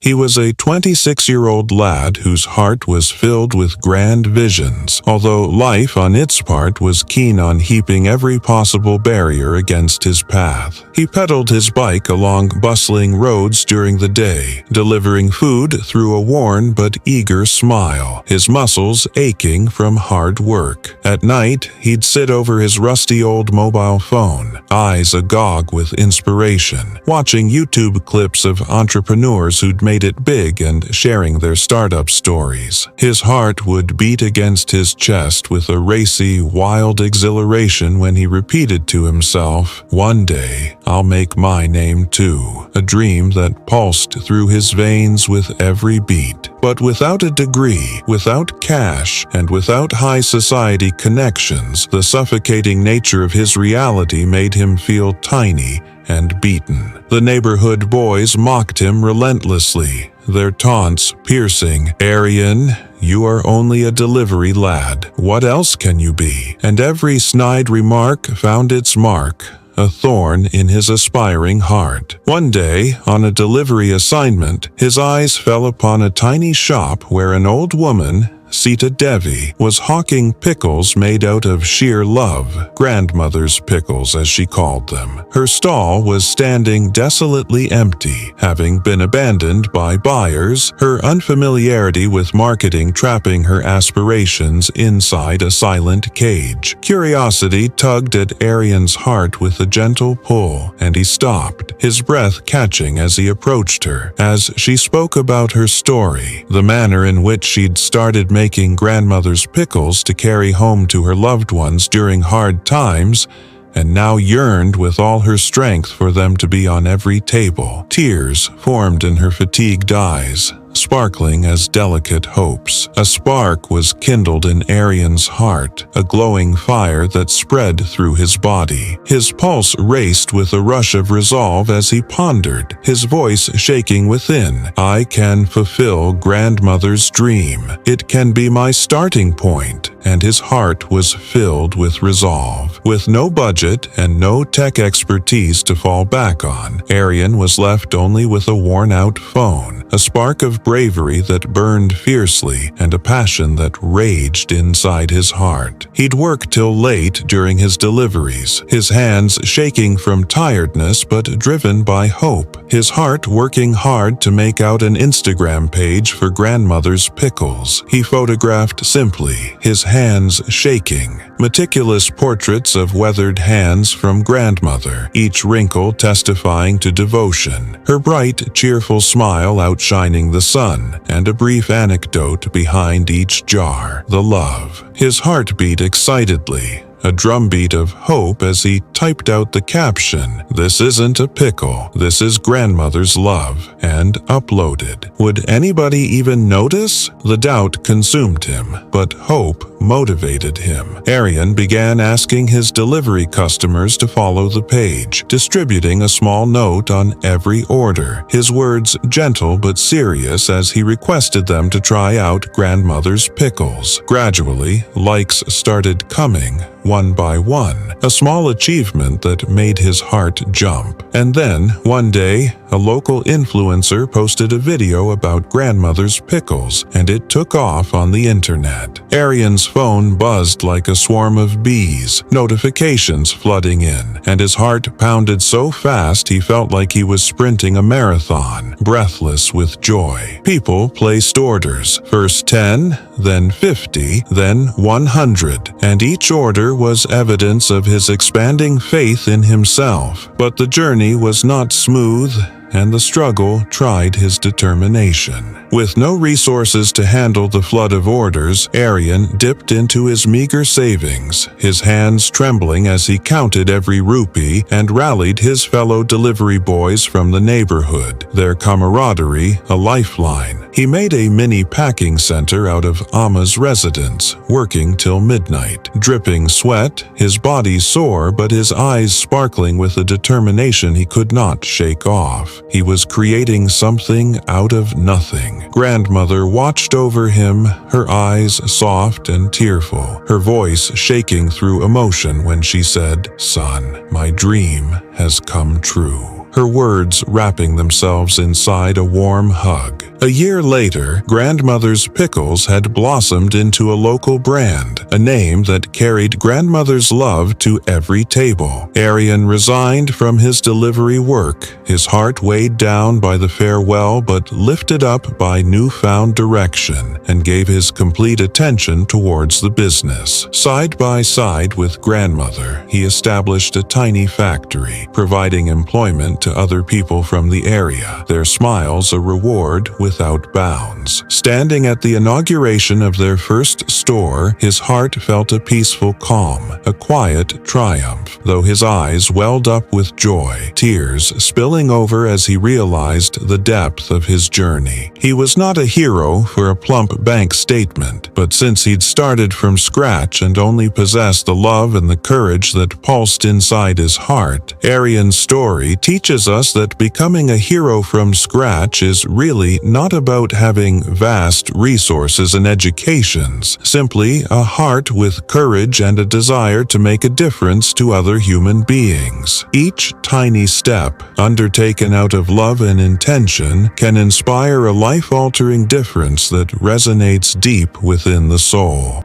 He was a 26-year-old lad whose heart was filled with grand visions, although life on its part was keen on heaping every possible barrier against his path. He pedaled his bike along bustling roads during the day, delivering food through a worn but eager smile, his muscles aching from hard work. At night, he'd sit over his rusty old mobile phone, eyes agog with inspiration, watching YouTube clips of entrepreneurs who'd made it big and sharing their startup stories. His heart would beat against his chest with a racy, wild exhilaration when he repeated to himself, "One day, I'll make my name too," a dream that pulsed through his veins with every beat. But without a degree, without cash, and without high society connections, the suffocating nature of his reality made him feel tiny and beaten. The neighborhood boys mocked him relentlessly, their taunts piercing. "Aryan, you are only a delivery lad. What else can you be?" And every snide remark found its mark, a thorn in his aspiring heart. One day, on a delivery assignment, his eyes fell upon a tiny shop where an old woman, Sita Devi, was hawking pickles made out of sheer love, grandmother's pickles as she called them. Her stall was standing desolately empty, having been abandoned by buyers, her unfamiliarity with marketing trapping her aspirations inside a silent cage. Curiosity tugged at Aryan's heart with a gentle pull, and he stopped, his breath catching as he approached her. As she spoke about her story, the manner in which she'd started making grandmother's pickles to carry home to her loved ones during hard times, and now yearned with all her strength for them to be on every table. Tears formed in her fatigued eyes, sparkling as delicate hopes. A spark was kindled in Aryan's heart, a glowing fire that spread through his body. His pulse raced with a rush of resolve as he pondered, his voice shaking within. "I can fulfill grandmother's dream. It can be my starting point." And his heart was filled with resolve. With no budget and no tech expertise to fall back on, Aryan was left only with a worn-out phone, a spark of bravery that burned fiercely, and a passion that raged inside his heart. He'd work till late during his deliveries, his hands shaking from tiredness but driven by hope, his heart working hard to make out an Instagram page for grandmother's pickles. He photographed simply, his hands shaking, meticulous portraits of weathered hands from grandmother, each wrinkle testifying to devotion, her bright, cheerful smile outshining the sun, and a brief anecdote behind each jar, the love. His heart beat excitedly, a drumbeat of hope as he typed out the caption, "This isn't a pickle, this is grandmother's love," and uploaded. Would anybody even notice? The doubt consumed him, but hope motivated him. Aryan began asking his delivery customers to follow the page, distributing a small note on every order, his words gentle but serious as he requested them to try out grandmother's pickles. Gradually, likes started coming, one by one, a small achievement that made his heart jump. And then, one day, a local influencer posted a video about grandmother's pickles, and it took off on the internet. Aryan's phone buzzed like a swarm of bees, notifications flooding in, and his heart pounded so fast he felt like he was sprinting a marathon, breathless with joy. People placed orders, first 10, then 50, then 100, and each order was evidence of his expanding faith in himself. But the journey was not smooth, and the struggle tried his determination. With no resources to handle the flood of orders, Aryan dipped into his meager savings, his hands trembling as he counted every rupee and rallied his fellow delivery boys from the neighborhood, their camaraderie a lifeline. He made a mini packing center out of Amma's residence, working till midnight, dripping sweat, his body sore but his eyes sparkling with a determination he could not shake off. He was creating something out of nothing. Grandmother watched over him, her eyes soft and tearful, her voice shaking through emotion when she said, "Son, my dream has come true." her words wrapping themselves inside a warm hug. A year later, Grandmother's Pickles had blossomed into a local brand, a name that carried grandmother's love to every table. Aryan resigned from his delivery work, his heart weighed down by the farewell but lifted up by newfound direction, and gave his complete attention towards the business. Side by side with grandmother, he established a tiny factory, providing employment to other people from the area, their smiles a reward without bounds. Standing at the inauguration of their first store, his heart felt a peaceful calm, a quiet triumph, though his eyes welled up with joy, tears spilling over as he realized the depth of his journey. He was not a hero for a plump bank statement, but since he'd started from scratch and only possessed the love and the courage that pulsed inside his heart, Aryan's story teaches us that becoming a hero from scratch is really not about having vast resources and educations, simply a heart with courage and a desire to make a difference to other human beings. Each tiny step, undertaken out of love and intention, can inspire a life-altering difference that resonates deep within the soul.